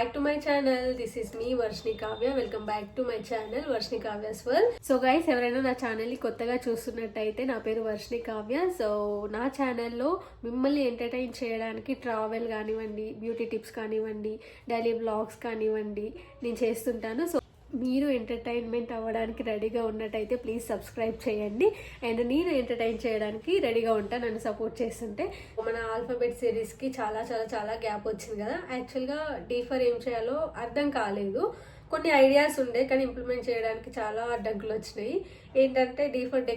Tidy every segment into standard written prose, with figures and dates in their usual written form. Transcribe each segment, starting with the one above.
back to my channel. This is me Varshni Kavya. Welcome back to my channel Varshni Kavya's World. So guys, ఎవరైనా నా channel ని కొత్తగా చూస్తున్నట్టయితే నా పేరు వర్షిని కావ్య. సో నా ఛానల్లో మిమ్మల్ని ఎంటర్టైన్ చేయడానికి ట్రావెల్ కానివ్వండి, బ్యూటీ టిప్స్ కానివ్వండి, డైలీ వ్లాగ్స్ కానివ్వండి నేను చేస్తుంటాను. సో మీరు ఎంటర్టైన్మెంట్ అవ్వడానికి రెడీగా ఉన్నట్టయితే ప్లీజ్ సబ్స్క్రైబ్ చేయండి. అండ్ నేను ఎంటర్టైన్ చేయడానికి రెడీగా ఉంటాను, నన్ను సపోర్ట్ చేస్తుంటే. మన ఆల్ఫాబెట్ సిరీస్కి చాలా గ్యాప్ వచ్చింది కదా. యాక్చువల్గా డీఫర్ ఏం చేయాలో అర్థం కాలేదు. కొన్ని ఐడియాస్ ఉండే కానీ ఇంప్లిమెంట్ చేయడానికి చాలా అడ్డంకులు వచ్చినాయి. ఏంటంటే డీఫర్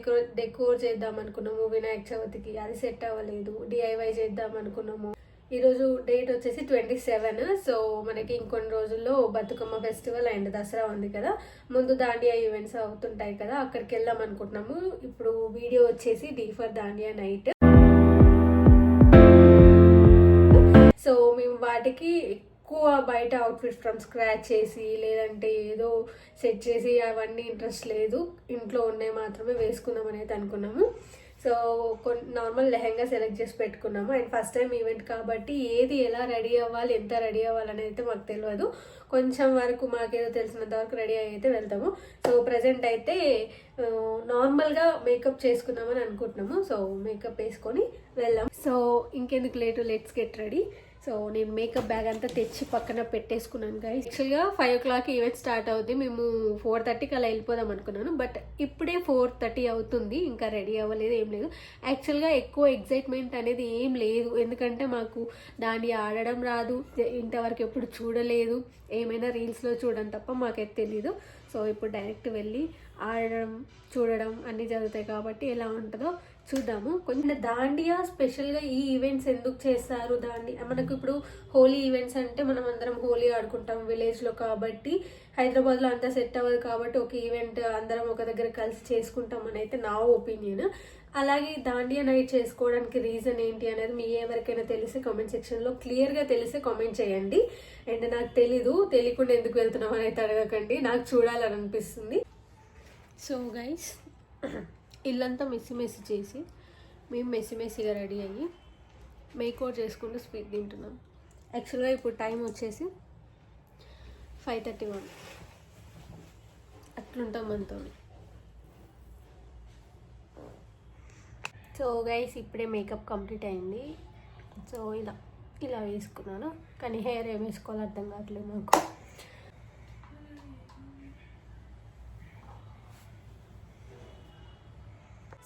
డెకోర్ చేద్దాం అనుకున్నాము వినాయక చవితికి, అది సెట్ అవ్వలేదు. డిఐవై చేద్దాం అనుకున్నాము. ఈరోజు డేట్ వచ్చేసి 27. సో మనకి ఇంకొన్ని రోజుల్లో బతుకమ్మ ఫెస్టివల్ అండ్ దసరా ఉంది కదా. ముందు దాండియా ఈవెంట్స్ అవుతుంటాయి కదా, అక్కడికి వెళ్దాం అనుకుంటున్నాము. ఇప్పుడు వీడియో వచ్చేసి డీఫర్ దాండియా నైట్. సో మేము వాటికి ఎక్కువ బయట అవుట్ఫిట్ ఫ్రమ్ స్క్రాచ్ చేసి లేదంటే ఏదో సెట్ చేసి అవన్నీ ఇంట్రెస్ట్ లేదు. ఇంట్లో ఉన్నాయి మాత్రమే వేసుకుందామని అయితే అనుకున్నాము. సో నార్మల్ లెహెంగా సెలెక్ట్ చేసి పెట్టుకున్నాము. అండ్ ఫస్ట్ టైం ఈవెంట్ కాబట్టి ఏది ఎలా రెడీ అవ్వాలి, ఎంత రెడీ అవ్వాలని అయితే మాకు తెలియదు. కొంచెం వరకు మాకేదో తెలిసినంత వరకు రెడీ అయితే వెళ్తాము. సో ప్రజెంట్ అయితే నార్మల్గా మేకప్ చేసుకుందామని అనుకుంటున్నాము. సో మేకప్ వేసుకొని వెళ్దాం. సో ఇంకెందుకు late, let's get ready. So నేను మేకప్ బ్యాగ్ అంతా తెచ్చి పక్కన పెట్టేసుకున్నాను గైస్. యాక్చువల్గా 5 o'clock ఈవెంట్ స్టార్ట్ అవుతుంది. మేము 4:30కి అలా వెళ్ళిపోదాం అనుకున్నాను. బట్ ఇప్పుడే 4:30 అవుతుంది, ఇంకా రెడీ అవ్వలేదు, ఏం లేదు. యాక్చువల్గా ఎక్కువ ఎగ్జైట్మెంట్ అనేది ఏం లేదు, ఎందుకంటే మాకు దాన్ని ఆడడం రాదు, ఇంతవరకు ఎప్పుడు చూడలేదు, ఏమైనా రీల్స్లో చూడడం తప్ప మాకైతే తెలీదు. సో ఇప్పుడు డైరెక్ట్ వెళ్ళి ఆడడం చూడడం అన్నీ జరుగుతాయి కాబట్టి ఎలా ఉంటుందో చూద్దాము. కొంచెం దాండియా స్పెషల్గా ఈ ఈవెంట్స్ ఎందుకు చేస్తారు, మనకు ఇప్పుడు హోలీ ఈవెంట్స్ అంటే మనం అందరం హోలీ ఆడుకుంటాం విలేజ్లో కాబట్టి, హైదరాబాద్లో అంతా సెట్ అవ్వదు కాబట్టి ఒక ఈవెంట్ అందరం ఒక దగ్గర కలిసి చేసుకుంటాం అని అయితే నా ఒపీనియన్. అలాగే దాండియా నైట్ చేసుకోవడానికి రీజన్ ఏంటి అనేది మీ ఎవరికైనా తెలిసి కామెంట్ సెక్షన్లో క్లియర్గా తెలిసి కామెంట్ చేయండి. అండ్ నాకు తెలియకుండా ఎందుకు వెళ్తున్నాం అని అయితే అడగకండి, నాకు చూడాలని అనిపిస్తుంది. సో గైస్, ఇల్లంతా మెస్సి చేసి మేము మెస్సిగా రెడీ అయ్యి మేకౌట్ చేసుకుంటూ స్వీట్ తింటున్నాం. యాక్చువల్గా ఇప్పుడు టైం వచ్చేసి 5:31 అట్లుంటాం మనతో. సో గైస్, ఇప్పుడే మేకప్ కంప్లీట్ అయింది. సో ఇలా వేసుకున్నాను, కానీ హెయిర్ ఏం వేసుకోవాలో అర్థం కావట్లేదు నాకు.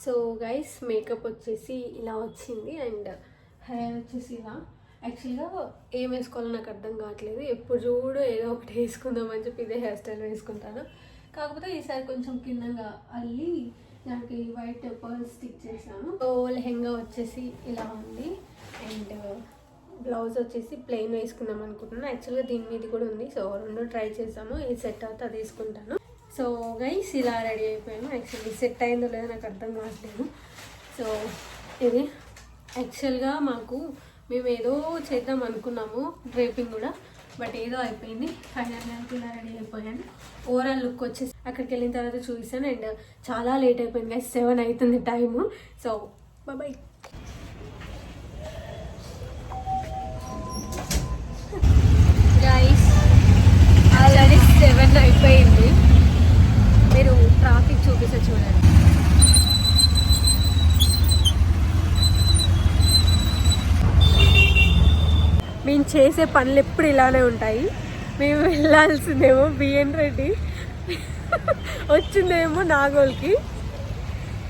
సో గైస్, మేకప్ వచ్చేసి ఇలా వచ్చింది అండ్ హెయిర్ వచ్చేసి ఇలా. యాక్చువల్గా ఏం వేసుకోవాలో నాకు అర్థం కావట్లేదు, ఎప్పుడు చూడు ఏదో ఒకటి వేసుకుందామని చెప్పి ఇదే హెయిర్ స్టైల్ వేసుకుంటాను. కాకపోతే ఈసారి కొంచెం కిందగా అల్లి దానికి వైట్ పర్ల్ స్టిక్ చేసాను. సో లెహెంగా వచ్చేసి ఇలా ఉంది అండ్ బ్లౌజ్ వచ్చేసి ప్లెయిన్ వేసుకుందాం అనుకుంటున్నాను. యాక్చువల్గా దీని మీద కూడా ఉంది. సో రెండు ట్రై చేసాము, ఇది సెట్ అవుతే అది వేసుకుంటాను. సో గైస్, ఇలా రెడీ అయిపోయాను. యాక్చువల్లీ సెట్ అయిందో లేదో నాకు అర్థం కావట్లేదు. సో ఇది యాక్చువల్గా మేము ఏదో చేద్దాం అనుకున్నాము, డ్రేపింగ్ కూడా, బట్ ఏదో అయిపోయింది. ఫైనల్గా ఇలా రెడీ అయిపోయాను. ఓవరాల్ లుక్ వచ్చేసి అక్కడికి వెళ్ళిన తర్వాత చూపిస్తాను. అండ్ చాలా లేట్ అయిపోయింది గైస్, 7 అవుతుంది time. So bye. Guys, already 7 అయిపోయింది. మీరు ట్రాఫిక్ చూపిస్తే చూడండి. మేము చేసే పనులు ఎప్పుడు ఇలానే ఉంటాయి. మేము వెళ్ళాల్సిందేమో బిఎన్ రెడ్డి, వచ్చిందేమో నాగోల్కి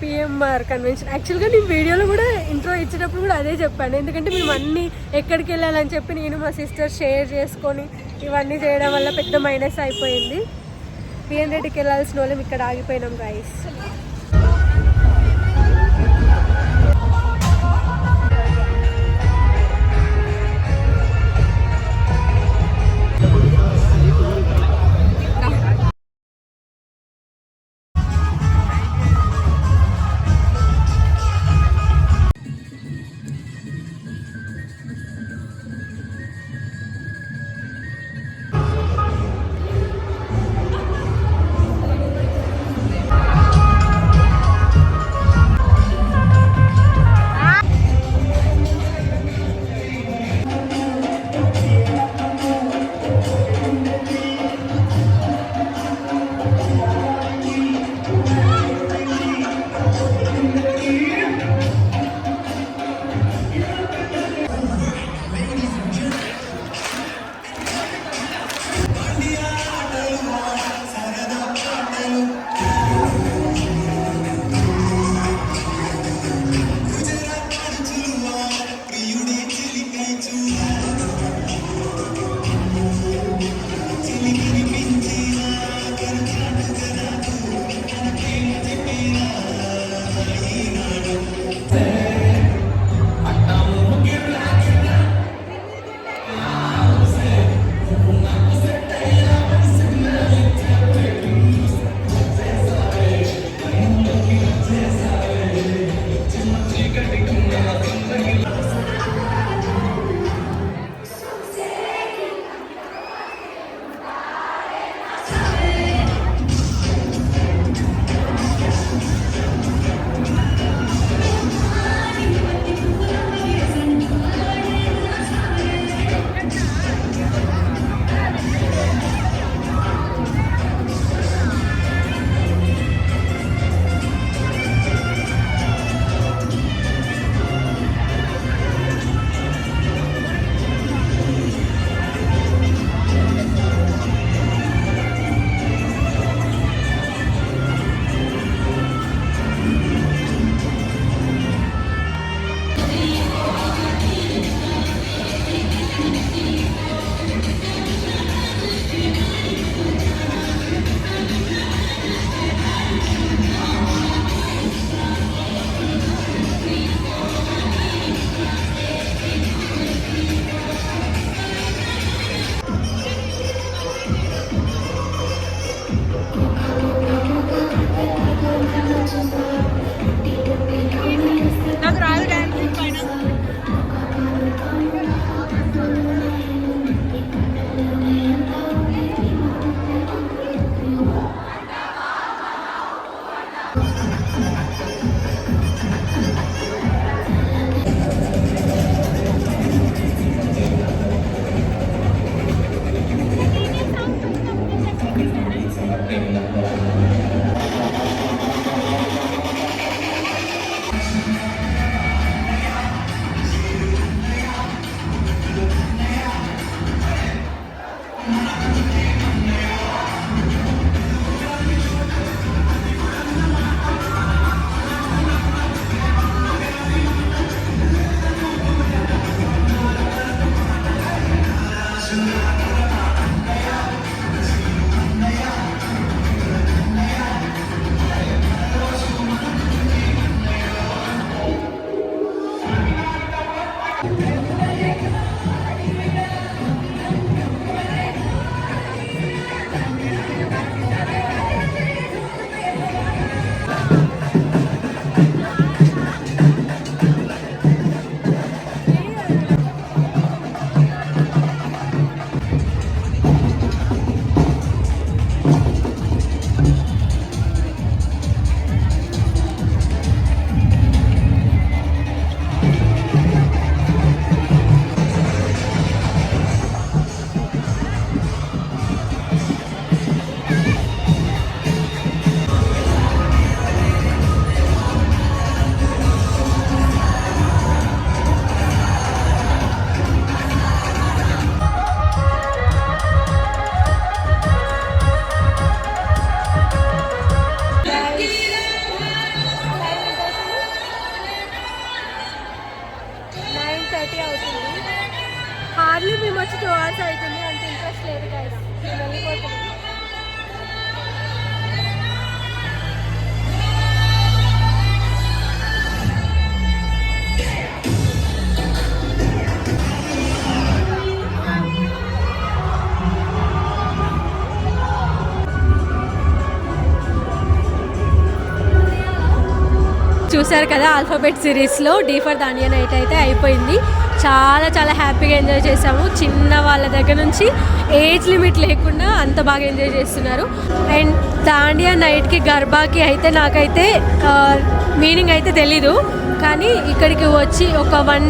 పిఎంఆర్ కన్వెన్షన్. యాక్చువల్గా నేను వీడియోలో కూడా ఇంట్రో ఇచ్చేటప్పుడు కూడా అదే చెప్పాను, ఎందుకంటే మేము అన్నీ ఎక్కడికి వెళ్ళాలని చెప్పి నేను మా సిస్టర్ షేర్ చేసుకొని ఇవన్నీ చేయడం వల్ల పెద్ద మైనస్ అయిపోయింది. బిఎన్ రెడ్డికి వెళ్ళాల్సిన వాళ్ళం ఇక్కడ ఆగిపోయినాం గైస్. రెడీ అవుతుంది. హార్డ్లీ మేము వచ్చి 2 hours అవుతుంది, అంత ఇంట్రెస్ట్ లేదు కదా, మేము వెళ్ళిపోతున్నాం. చూసారు కదా, ఆల్ఫాబెట్ సిరీస్లో డీ ఫర్ దాండియా నైట్ అయితే అయిపోయింది. చాలా చాలా హ్యాపీగా ఎంజాయ్ చేసాము. చిన్న వాళ్ళ దగ్గర నుంచి ఏజ్ లిమిట్ లేకుండా అంత బాగా ఎంజాయ్ చేస్తున్నారు. అండ్ దాండియా నైట్కి గర్బాకి అయితే నాకైతే మీనింగ్ అయితే తెలీదు, కానీ ఇక్కడికి వచ్చి ఒక వన్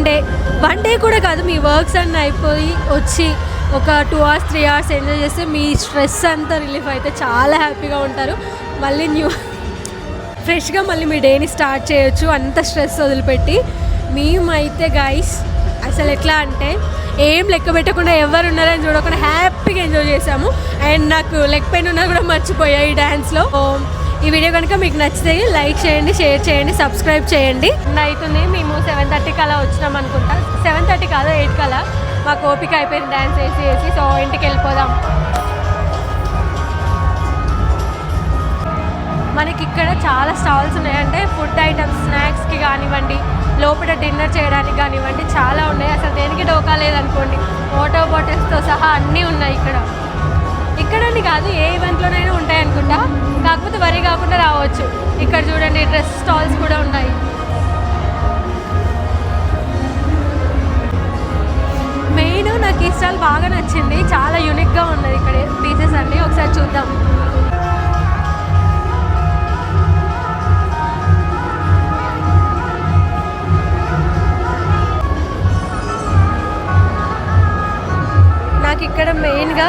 డే కూడా కాదు, మీ వర్క్స్ అన్నీ అయిపోయి వచ్చి ఒక 2 hours 3 hours ఎంజాయ్ చేస్తే మీ స్ట్రెస్ అంతా రిలీఫ్ అయితే చాలా హ్యాపీగా ఉంటారు. మళ్ళీ ఫ్రెష్గా మళ్ళీ మీ డేని స్టార్ట్ చేయొచ్చు, అంత స్ట్రెస్ వదిలిపెట్టి. మేమైతే గైస్ అసలు ఎట్లా అంటే ఏం లెక్క పెట్టకుండా ఎవరు ఉన్నారని చూడకుండా హ్యాపీగా ఎంజాయ్ చేసాము. అండ్ నాకు లెగ్ పెయిన్ ఉన్నా కూడా మర్చిపోయా ఈ డ్యాన్స్లో. ఈ వీడియో కనుక మీకు నచ్చితే లైక్ చేయండి, షేర్ చేయండి, సబ్స్క్రైబ్ చేయండి. అవుతుంది, మేము 7:30కి అలా వచ్చినాం అనుకుంటా. 7:30 కాదు, 8కి అలా. మాకు ఓపిక అయిపోయింది డ్యాన్స్ వేసి. సో ఇంటికి వెళ్ళిపోదాం. మనకి ఇక్కడ చాలా స్టాల్స్ ఉన్నాయి, అంటే ఫుడ్ ఐటమ్స్, స్నాక్స్కి కానివ్వండి, లోపల డిన్నర్ చేయడానికి కానివ్వండి, చాలా ఉన్నాయి. అసలు దేనికి డోకా లేదనుకోండి. వాటర్ బాటిల్స్తో సహా అన్నీ ఉన్నాయి ఇక్కడని కాదు, ఏ ఈవెంట్లోనైనా ఉంటాయి అనుకుంటా. కాకపోతే వరి కాకుండా రావచ్చు. ఇక్కడ చూడండి, డ్రెస్ స్టాల్స్ కూడా ఉన్నాయి. మెయిన్ నాకు ఈ స్టాల్ బాగా నచ్చింది, చాలా యూనిక్గా ఉన్నది ఇక్కడ పీసెస్ అన్నీ. ఒకసారి చూద్దాం. ఇక్కడ మెయిన్గా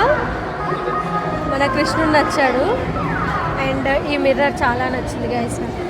మన కృష్ణుడు నచ్చాడు, అండ్ ఈ మిర్రర్ చాలా నచ్చింది గైస్ నాకు.